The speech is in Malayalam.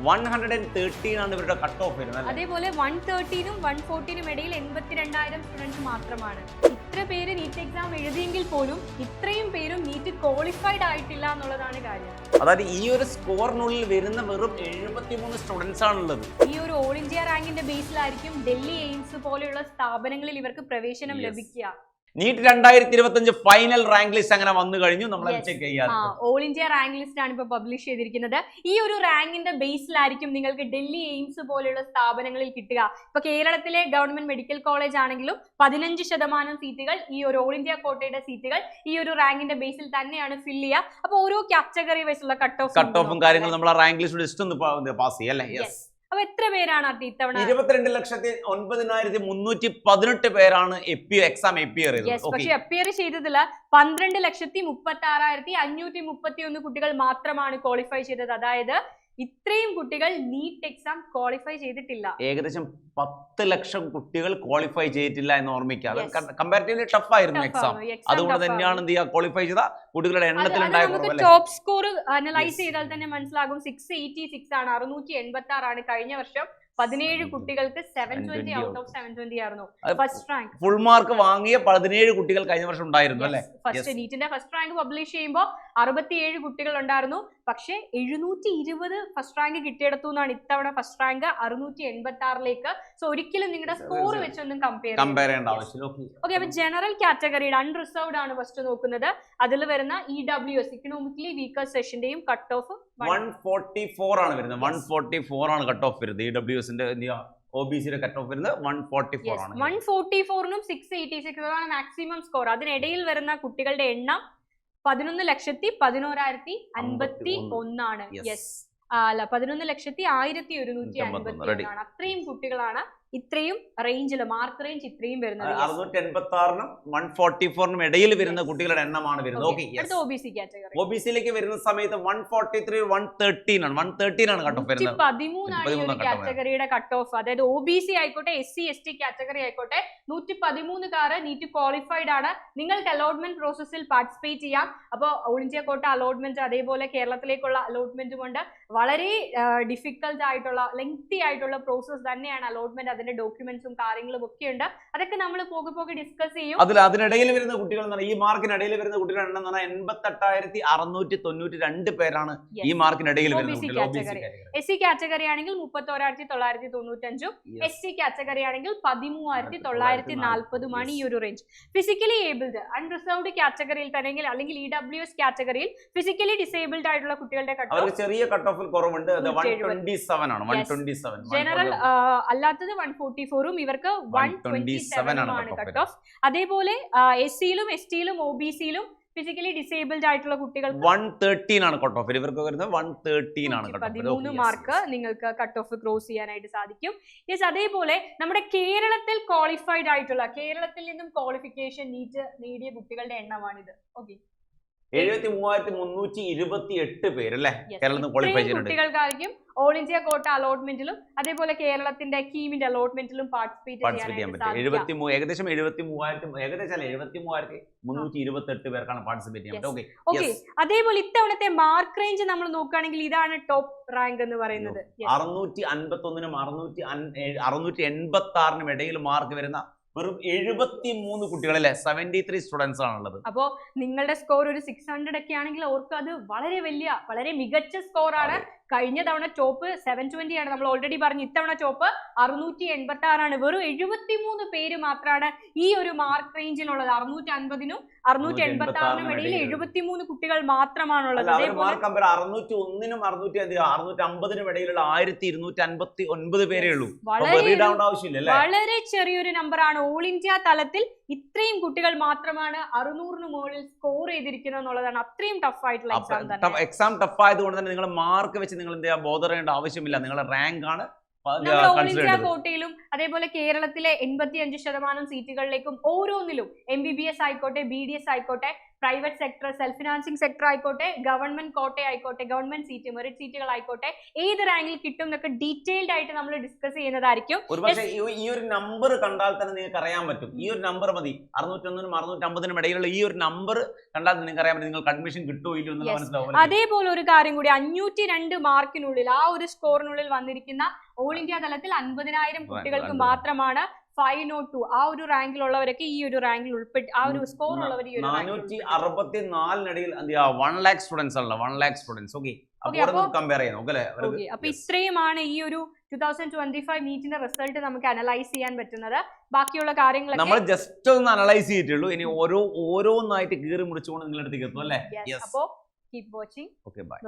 113 ആണ് ഇവരുടെ കട്ട് ഓഫ് വരുന്നത്. അതേപോലെ 113-നും 114-നും ഇടയിൽ 82,000 സ്റ്റുഡൻസ് മാത്രമാണ്. ഇത്ര പേര് നീറ്റ് എക്സാം എഴുതിയെങ്കിൽ പോലും ഇത്രയും പേരും നീറ്റ് ക്വാളിഫൈഡ് ആയിട്ടില്ല എന്നുള്ളതാണ് കാര്യം. അതായത് ഈ ഒരു സ്കോറിനുള്ളിൽ വരുന്ന വെറും 73 സ്റ്റുഡൻസ് ആണുള്ളത്. ഈ ഒരു ഓൾ ഇന്ത്യ റാങ്കിന്റെ ബേസിലായിരിക്കും ഡൽഹി എയിംസ് പോലെയുള്ള സ്ഥാപനങ്ങളിൽ ഇവർക്ക് പ്രവേശനം ലഭിക്കുക. നീറ്റ് 2025 ഫൈനൽ റാങ്ക് ലിസ്റ്റ് അങ്ങനെ വന്നു കഴിഞ്ഞു. നമ്മൾ ചെക്ക് ചെയ്യാം. ഓൾ ഇന്ത്യ റാങ്ക് ലിസ്റ്റ് ആണ് ഇപ്പൊ പബ്ലിഷ് ചെയ്തിരിക്കുന്നത്. ഈ ഒരു റാങ്കിന്റെ ബേസിലായിരിക്കും നിങ്ങൾക്ക് ഡൽഹി എയിംസ് പോലെയുള്ള സ്ഥാപനങ്ങളിൽ കിട്ടുക. ഇപ്പൊ കേരളത്തിലെ ഗവൺമെന്റ് മെഡിക്കൽ കോളേജ് ആണെങ്കിലും 15% സീറ്റുകൾ, ഈ ഒരു ഓൾ ഇന്ത്യ കോട്ടയുടെ സീറ്റുകൾ ഈ ഒരു റാങ്കിന്റെ ബേസിൽ തന്നെയാണ് ഫിൽ ചെയ്യുക. അപ്പൊ ഓരോ കാറ്റഗറി വൈസുള്ള കട്ട് ഓഫും കാര്യങ്ങളും നമ്മൾ ആ റാങ്ക് ലിസ്റ്റ് ഒന്ന് പാസ് ചെയ്യല്ലേ. അപ്പൊ എത്ര പേരാണ് ഇത്തവണ? 22,318 പേരാണ് എക്സാം അപ്പിയർ ചെയ്തത്. പക്ഷെ അപ്പിയർ ചെയ്തതിൽ 12,36,531 കുട്ടികൾ മാത്രമാണ് ക്വാളിഫൈ ചെയ്തത്. അതായത് ഇത്രയും കുട്ടികൾ നീറ്റ് എക്സാം ക്വാളിഫൈ ചെയ്തിട്ടില്ല. ഏകദേശം 10 ലക്ഷം കുട്ടികൾ ക്വാളിഫൈ ചെയ്തിട്ടില്ല എന്ന് ഓർമ്മിക്കുക. കമ്പാരിറ്റീവ്ലി ടഫ് ആയിരുന്നു എക്സാം. അതുകൊണ്ട് തന്നെയാണ് എന്ത് ചെയ്യുക, ക്വാളിഫൈ ചെയ്ത കുട്ടികളുടെ എണ്ണത്തിൽ ടോപ്പ് സ്കോർ അനലൈസ് ചെയ്താൽ തന്നെ മനസ്സിലാകും. 686 ആണ്, 686 ആണ്. കഴിഞ്ഞ വർഷം 17 കുട്ടികൾക്ക് 720 ഔട്ട് ഓഫ് 720 ആയിരുന്നു ഫസ്റ്റ് റാങ്ക്. ഫുൾ മാർക്ക് വാങ്ങിയ 17 കുട്ടികൾ കഴിഞ്ഞ വർഷം ഉണ്ടായിരുന്നു അല്ലേ? ഫസ്റ്റ് നീറ്റിന്റെ ഫസ്റ്റ് റാങ്ക് പബ്ലിഷ് ചെയ്യുമ്പോൾ 67 കുട്ടികൾ ഉണ്ടായിരുന്നു. പക്ഷേ 720 ഫസ്റ്റ് റാങ്ക് കിട്ടിയെടുത്തു എന്നാണ് ഇത്തവണ ഫസ്റ്റ് റാങ്ക് 686-ലേക്ക്. സോ ഒരിക്കലും നിങ്ങളുടെ സ്കോർ വെച്ചൊന്നും കമ്പയർ ചെയ്യേണ്ട ആവശ്യമില്ല. ഓക്കെ, അപ്പൊ ജനറൽ കാറ്റഗറിയുടെ അൺറിസർവ്ഡ് ആണ് ഫസ്റ്റ് നോക്കുന്നത്. അതിൽ വരുന്ന EWS ഇക്കണോമിക്കലി വീക്കർ സെഷന്റെയും കട്ട് ഓഫ് 144 ആണ് വരുന്നത്. 144 ആണ് കട്ട് ഓഫ് വരുന്നത്. EWS OBC കട്ട് ഓഫ് വരുന്നത് 144 ആണ്. 144-നും 686 ആണ് മാക്സിമം സ്കോർ. അതിനിടയിൽ വരുന്ന കുട്ടികളുടെ എണ്ണം 11,11,051 ആണ്. യെസ്, അല്ല 11,01,151 ആണ്. അത്രയും കുട്ടികളാണ് ഇത്രയും റേഞ്ചിൽ, മാർക്ക് റേഞ്ച് ഇത്രയും വരുന്നത്. 686-നും 144-നും ഇടയിൽ വരുന്ന കുട്ടികളുടെ എണ്ണമാണ് വരുന്നത്. അടുത്ത OBC കാറ്റഗറി. OBC-യിലേക്ക് വരുന്ന സമയത്ത് 143 113 ആണ്. 113 ആണ് കട്ട് ഓഫ് വരുന്നത്. 113 കാറ്റഗറിയുടെ കട്ട് ഓഫ്. അതായത് OBC ആയിക്കോട്ടെ, SC ST കാറ്റഗറി ആയിക്കോട്ടെ, 113 നീറ്റ് ക്വാളിഫൈഡ് ആണ്. നിങ്ങൾക്ക് അലോട്ട്മെന്റ് പ്രോസസ്സിൽ പാർട്ടിസിപ്പേറ്റ് ചെയ്യാം. അപ്പോൾ ഓൾ ഇന്ത്യ കോട്ട അലോട്ട്മെന്റ്, അതേപോലെ കേരളത്തിലേക്കുള്ള അലോട്ട്മെന്റ് കൊണ്ട് വളരെ ഡിഫിക്കൽട്ട് ആയിട്ടുള്ള, ലെങ്തി ആയിട്ടുള്ള പ്രോസസ് തന്നെയാണ് അലോട്ട്മെന്റ്. അതിന്റെ ഡോക്യുമെന്റ്സും കാര്യങ്ങളും ഒക്കെ ഉണ്ട്. അതൊക്കെ നമ്മൾ പോകെ ഡിസ്കസ് ചെയ്യും. അതിനിടയിൽ വരുന്ന കുട്ടികൾ, ഈ മാർക്കിനിടയിൽ വരുന്ന കുട്ടികളുടെ എണ്ണം 88,692 പേരാണ് ഈ മാർക്കിനിടയിൽ വരുന്നത്. SC കാറ്റഗറി ആണെങ്കിൽ 31,995, ST കാറ്റഗറി ആണെങ്കിൽ 13,940 ഈ ഒരു റേഞ്ച്. ഫിസിക്കലി ഏബിൾഡ് അൺറിസർവ്ഡ് കാറ്റഗറിയിൽ തന്നെ, അല്ലെങ്കിൽ EWS കാറ്റഗറിയിൽ ഫിസിക്കലി ഡിസേബിൾഡ് ആയിട്ടുള്ള കുട്ടികളുടെ കട്ട് ഓഫ് ചെറിയ കട്ട് ഓഫിൽ കുറവുണ്ട്. 127 ആണ്. 127. ജനറൽ അല്ലാത്തത് 144-ഉം ഇവർക്ക് 127 ആണ് കട്ട് ഓഫ്. അതേപോലെ SC-യിലും ST-യിലും OBC-യിലും ഫിസിക്കലി ഡിസേബിൾഡ് ആയിട്ടുള്ള കുട്ടികൾ 113 ആണ് കട്ട് ഓഫ്. ഇവർക്ക് വരുന്നത് 113 ആണ് കട്ട് ഓഫ്. 13 മാർക്ക് നിങ്ങൾക്ക് കട്ട് ഓഫ് ക്രോസ് ചെയ്യാനായിട്ട് സാധിക്കും. യെസ്, അതേപോലെ നമ്മുടെ കേരളത്തിൽ ക്വാളിഫൈഡ് ആയിട്ടുള്ള, കേരളത്തിൽ നിന്നും ക്വാളിഫിക്കേഷൻ നീറ്റ് നേടിയ കുട്ടികളുടെ എണ്ണമാണിത്. ഓക്കെ, 73,328 പേരല്ലേ കേരളത്തിൽ ക്വാളിഫൈ ചെയ്യുന്നുണ്ട്. കുട്ടികൾക്കായിരിക്കും ഓൾ ഇന്ത്യ കോട്ട അലോട്ട്മെന്റിലും അതേപോലെ കേരളത്തിന്റെ കീമിന്റെ അലോട്ട്മെന്റിലും പാർട്ടിസിപ്പേറ്റ് ചെയ്യാൻ പറ്റും. ഏകദേശം 73,328 പേർക്കാണ് പാർട്ടിസിപ്പേറ്റ് ചെയ്യാൻ പറ്റും. ഓക്കെ, അതേപോലെ ഇത്തവണത്തെ മാർക്ക് റേഞ്ച് നമ്മൾ നോക്കുകയാണെങ്കിൽ ഇതാണ് ടോപ്പ് റാങ്ക് എന്ന് പറയുന്നത്. 651-നും 686-നും ഇടയിൽ മാർക്ക് വരുന്ന വെറും 73 കുട്ടികളല്ലേ, 73 സ്റ്റുഡൻസ് ആണുള്ളത്. അപ്പോ നിങ്ങളുടെ സ്കോർ ഒരു 600 ഒക്കെ ആണെങ്കിൽ ഓർക്ക് അത് വളരെ മികച്ച സ്കോർ ആണ്. കഴിഞ്ഞ തവണ ടോപ്പ് 720 ആണ്, നമ്മൾ ഓൾറെഡി പറഞ്ഞു. ഇത്തവണ ടോപ്പ് 686 ആണ്. വെറും 73 പേര് മാത്രമാണ് ഈ ഒരു മാർക്ക് റേഞ്ചിലുള്ളത്. 650-നും 686-നും ഇടയിൽ 73 കുട്ടികൾ മാത്രമാണുള്ളത്. 601-നും 650-നും ഇടയിലുള്ള 1259 പേരേ ഉള്ളൂ. വളരെ ചെറിയൊരു നമ്പറാണ്. ഓൾ ഇന്ത്യ തലത്തിൽ ഇത്രയും കുട്ടികൾ മാത്രമാണ് 600-ന് മുകളിൽ സ്കോർ ചെയ്തിരിക്കുന്നത് എന്നുള്ളതാണ്. അത്രയും ടഫ് ആയിട്ടുള്ള എക്സാം ടഫ് ആയതുകൊണ്ട് തന്നെ നിങ്ങൾ മാർക്ക് വെച്ച് നിങ്ങൾ എന്ത് ചെയ്യാൻ ബോധർ ചെയ്യേണ്ട ആവശ്യമില്ല. നിങ്ങളുടെ റാങ്ക് ആണ് ഓൾ ഇന്ത്യ കോട്ടയിലും അതേപോലെ കേരളത്തിലെ 85% സീറ്റുകളിലേക്കും ഓരോന്നിലും MBBS ആയിക്കോട്ടെ, BDS ആയിക്കോട്ടെ, private sector, self financing sector ആയിക്കോട്ടെ, ഗവൺമെന്റ് കോട്ട ആയിക്കോട്ടെ, ഗവൺമെന്റ് സീറ്റ്, മെറിറ്റ് സീറ്റുകൾ ആയിക്കോട്ടെ, ഏത് റാങ്കിൽ കിട്ടും എന്നൊക്കെ ഡീറ്റെയിൽഡ് ആയിട്ട് നമ്മൾ ഡിസ്കസ് ചെയ്യുന്നതായിരിക്കും. ഒരുപക്ഷെ ഈ ഒരു നമ്പർ കണ്ടാൽ തന്നെ നിങ്ങൾക്ക് അറിയാൻ പറ്റും. ഈ ഒരു നമ്പർ മതി, 601 650 ഇടയിലുള്ള ഈ ഒരു നമ്പർ കണ്ടാൽ നിങ്ങൾക്ക് അറിയാൻ പറ്റും നിങ്ങൾക്ക് അഡ്മിഷൻ കിട്ടുമോ ഇല്ലയോ എന്നുള്ളത് മനസ്സിലാവും. അതേപോലെ ഒരു കാര്യം കൂടി, 502 മാർക്കിനുള്ളിൽ ആ ഒരു സ്കോറിനുള്ളിൽ വന്നിരിക്കുന്ന ഓൾ ഇന്ത്യ തലത്തിൽ 50,000 കുട്ടികൾക്ക് മാത്രമാണ് 502 ആ ഒരു റാങ്കിലുള്ളവരൊക്കെ ഈ ഒരു റാങ്കിൽ ഉൾപ്പെട്ട് ആ ഒരു സ്കോർ ഉള്ളവർ 464 1 lakh സ്റ്റുഡൻസ് ഉള്ള 1 lakh സ്റ്റുഡൻസ്. ഓക്കെ, കമ്പയർ ചെയ്യാം. അപ്പൊ ഇത്രയുമാണ് ഈ ഒരു 2025 നീറ്റിന്റെ റിസൾട്ട് നമുക്ക് അനലൈസ് ചെയ്യാൻ പറ്റുന്നത്. ബാക്കിയുള്ള കാര്യങ്ങൾ നമ്മൾ ജസ്റ്റ് ഒന്ന് അനലൈസ് ചെയ്തിട്ടുള്ളൂ. ഇനി ഓരോന്നായിട്ട് കീറി മുറിച്ചുകൊണ്ട് നിങ്ങളുടെ അടുത്തേക്ക് എത്തും അല്ലേ? അപ്പോ കീപ് വാച്ചിങ്. Okay, by.